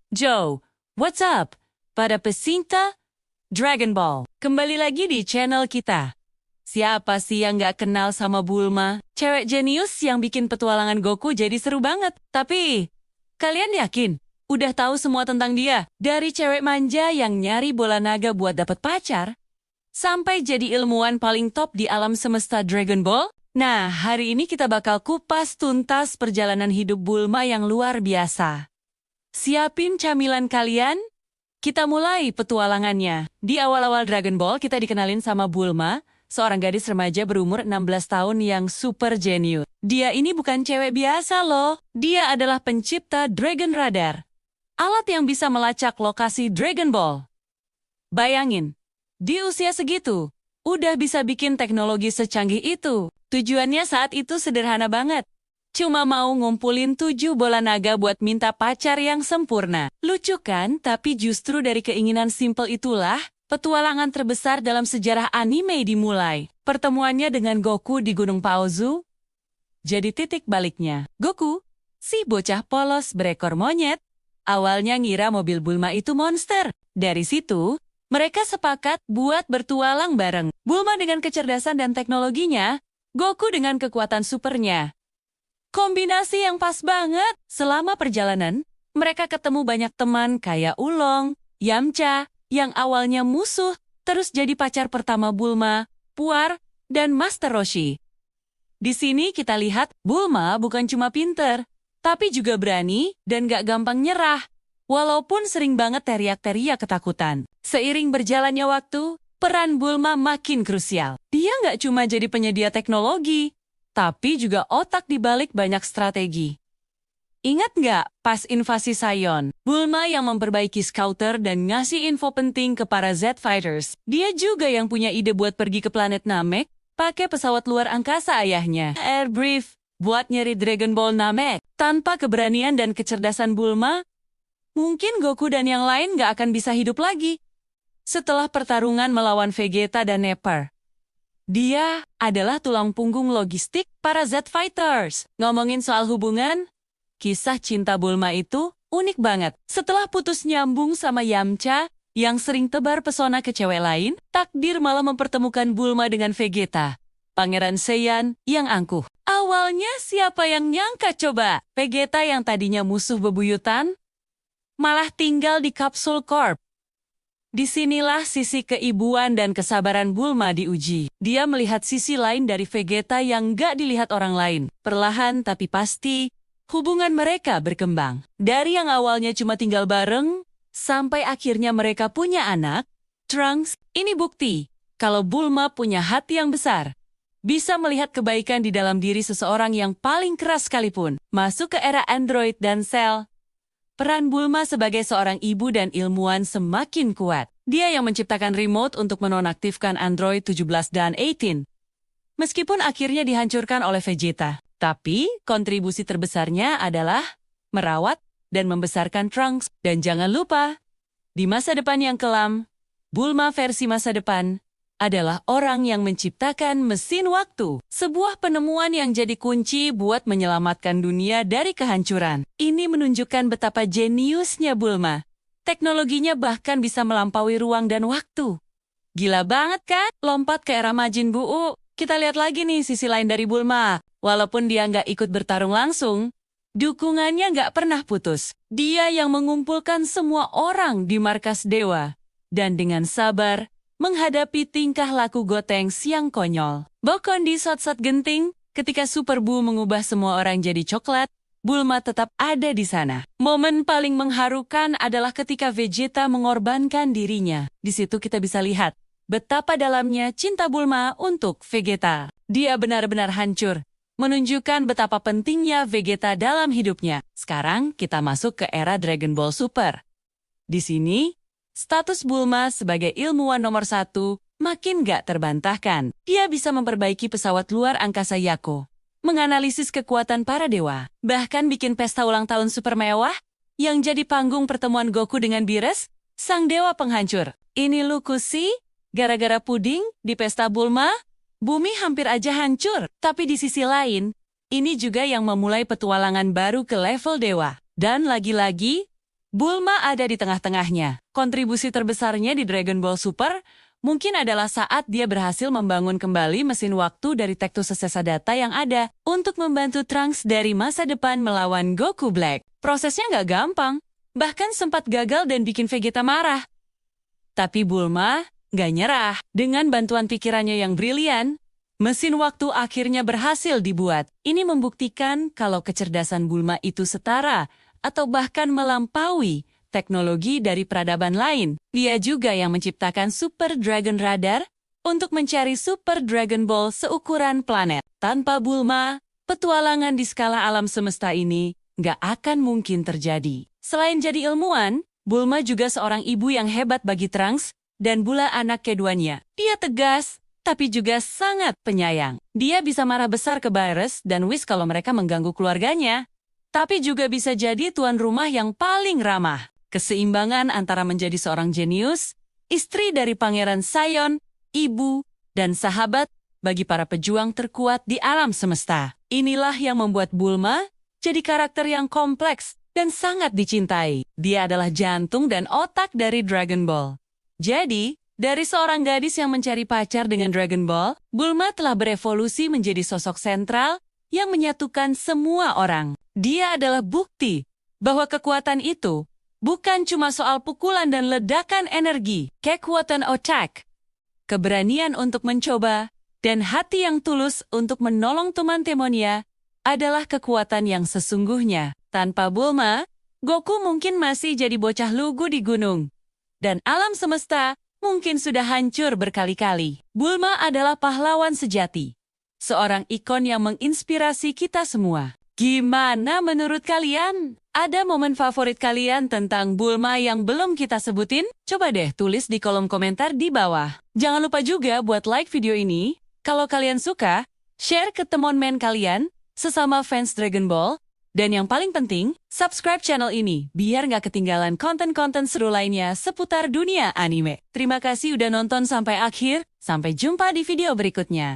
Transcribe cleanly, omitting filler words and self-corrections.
Joe, what's up? Para pecinta Dragon Ball, kembali lagi di channel kita. Siapa sih yang gak kenal sama Bulma? Cewek jenius yang bikin petualangan Goku jadi seru banget. Tapi, kalian yakin? Udah tahu semua tentang dia? Dari cewek manja yang nyari bola naga buat dapet pacar, sampai jadi ilmuwan paling top di alam semesta Dragon Ball? Nah, hari ini kita bakal kupas tuntas perjalanan hidup Bulma yang luar biasa. Siapin camilan kalian? Kita mulai petualangannya. Di awal-awal Dragon Ball, kita dikenalin sama Bulma, seorang gadis remaja berumur 16 tahun yang super jenius. Dia ini bukan cewek biasa loh. Dia adalah pencipta Dragon Radar, alat yang bisa melacak lokasi Dragon Ball. Bayangin, di usia segitu, udah bisa bikin teknologi secanggih itu. Tujuannya saat itu sederhana banget. Cuma mau ngumpulin 7 bola naga buat minta pacar yang sempurna. Lucu kan? Tapi justru dari keinginan simpel itulah, petualangan terbesar dalam sejarah anime dimulai. Pertemuannya dengan Goku di Gunung Paozu jadi titik baliknya. Goku, si bocah polos berekor monyet, awalnya ngira mobil Bulma itu monster. Dari situ, mereka sepakat buat bertualang bareng. Bulma dengan kecerdasan dan teknologinya, Goku dengan kekuatan supernya. Kombinasi yang pas banget. Selama perjalanan, mereka ketemu banyak teman kayak Ulong, Yamcha, yang awalnya musuh, terus jadi pacar pertama Bulma, Puar, dan Master Roshi. Di sini kita lihat Bulma bukan cuma pinter, tapi juga berani dan gak gampang nyerah, walaupun sering banget teriak-teriak ketakutan. Seiring berjalannya waktu, peran Bulma makin krusial. Dia gak cuma jadi penyedia teknologi, tapi juga otak di balik banyak strategi. Ingat nggak pas invasi Saiyan, Bulma yang memperbaiki Scouter dan ngasih info penting ke para Z-Fighters. Dia juga yang punya ide buat pergi ke planet Namek, pakai pesawat luar angkasa ayahnya, Air Brief, buat nyari Dragon Ball Namek. Tanpa keberanian dan kecerdasan Bulma, mungkin Goku dan yang lain nggak akan bisa hidup lagi. Setelah pertarungan melawan Vegeta dan Nappa, dia adalah tulang punggung logistik para Z-Fighters. Ngomongin soal hubungan, kisah cinta Bulma itu unik banget. Setelah putus nyambung sama Yamcha, yang sering tebar pesona ke cewek lain, takdir malah mempertemukan Bulma dengan Vegeta, Pangeran Saiyan yang angkuh. Awalnya siapa yang nyangka coba? Vegeta yang tadinya musuh bebuyutan, malah tinggal di Capsule Corp. Disinilah sisi keibuan dan kesabaran Bulma diuji. Dia melihat sisi lain dari Vegeta yang gak dilihat orang lain. Perlahan tapi pasti, hubungan mereka berkembang. Dari yang awalnya cuma tinggal bareng, sampai akhirnya mereka punya anak, Trunks. Ini bukti kalau Bulma punya hati yang besar. Bisa melihat kebaikan di dalam diri seseorang yang paling keras sekalipun. Masuk ke era Android dan Cell, peran Bulma sebagai seorang ibu dan ilmuwan semakin kuat. Dia yang menciptakan remote untuk menonaktifkan Android 17 dan 18. Meskipun akhirnya dihancurkan oleh Vegeta, tapi kontribusi terbesarnya adalah merawat dan membesarkan Trunks. Dan jangan lupa, di masa depan yang kelam, Bulma versi masa depan adalah orang yang menciptakan mesin waktu. Sebuah penemuan yang jadi kunci buat menyelamatkan dunia dari kehancuran. Ini menunjukkan betapa jeniusnya Bulma. Teknologinya bahkan bisa melampaui ruang dan waktu. Gila banget kan? Lompat ke era Majin Buu. Kita lihat lagi nih sisi lain dari Bulma. Walaupun dia nggak ikut bertarung langsung, dukungannya nggak pernah putus. Dia yang mengumpulkan semua orang di markas dewa. Dan dengan sabar, menghadapi tingkah laku Gotenks yang konyol. Bahkan di saat-saat genting, ketika Super Buu mengubah semua orang jadi coklat, Bulma tetap ada di sana. Momen paling mengharukan adalah ketika Vegeta mengorbankan dirinya. Di situ kita bisa lihat betapa dalamnya cinta Bulma untuk Vegeta. Dia benar-benar hancur, menunjukkan betapa pentingnya Vegeta dalam hidupnya. Sekarang kita masuk ke era Dragon Ball Super. Di sini, status Bulma sebagai ilmuwan nomor 1 makin gak terbantahkan. Dia bisa memperbaiki pesawat luar angkasa Yako, menganalisis kekuatan para dewa, bahkan bikin pesta ulang tahun super mewah yang jadi panggung pertemuan Goku dengan Beerus, sang dewa penghancur. Ini lucu sih, gara-gara puding di pesta Bulma, bumi hampir aja hancur. Tapi di sisi lain, ini juga yang memulai petualangan baru ke level dewa. Dan lagi-lagi, Bulma ada di tengah-tengahnya. Kontribusi terbesarnya di Dragon Ball Super mungkin adalah saat dia berhasil membangun kembali mesin waktu dari Tectus Sesesa Data yang ada untuk membantu Trunks dari masa depan melawan Goku Black. Prosesnya nggak gampang, bahkan sempat gagal dan bikin Vegeta marah. Tapi Bulma nggak nyerah. Dengan bantuan pikirannya yang brilian, mesin waktu akhirnya berhasil dibuat. Ini membuktikan kalau kecerdasan Bulma itu setara atau bahkan melampaui teknologi dari peradaban lain. Dia juga yang menciptakan Super Dragon Radar untuk mencari Super Dragon Ball seukuran planet. Tanpa Bulma, petualangan di skala alam semesta ini nggak akan mungkin terjadi. Selain jadi ilmuwan, Bulma juga seorang ibu yang hebat bagi Trunks dan Bula anak keduanya. Dia tegas, tapi juga sangat penyayang. Dia bisa marah besar ke Beerus dan Whis kalau mereka mengganggu keluarganya, tapi juga bisa jadi tuan rumah yang paling ramah. Keseimbangan antara menjadi seorang jenius, istri dari Pangeran Sion, ibu, dan sahabat bagi para pejuang terkuat di alam semesta. Inilah yang membuat Bulma jadi karakter yang kompleks dan sangat dicintai. Dia adalah jantung dan otak dari Dragon Ball. Jadi, dari seorang gadis yang mencari pacar dengan Dragon Ball, Bulma telah berevolusi menjadi sosok sentral yang menyatukan semua orang. Dia adalah bukti bahwa kekuatan itu bukan cuma soal pukulan dan ledakan energi. Kekuatan otak, keberanian untuk mencoba, dan hati yang tulus untuk menolong teman temannya adalah kekuatan yang sesungguhnya. Tanpa Bulma, Goku mungkin masih jadi bocah lugu di gunung. Dan alam semesta mungkin sudah hancur berkali-kali. Bulma adalah pahlawan sejati. Seorang ikon yang menginspirasi kita semua. Gimana menurut kalian? Ada momen favorit kalian tentang Bulma yang belum kita sebutin? Coba deh tulis di kolom komentar di bawah. Jangan lupa juga buat like video ini. Kalau kalian suka, share ke teman-teman kalian, sesama fans Dragon Ball. Dan yang paling penting, subscribe channel ini biar nggak ketinggalan konten-konten seru lainnya seputar dunia anime. Terima kasih udah nonton sampai akhir. Sampai jumpa di video berikutnya.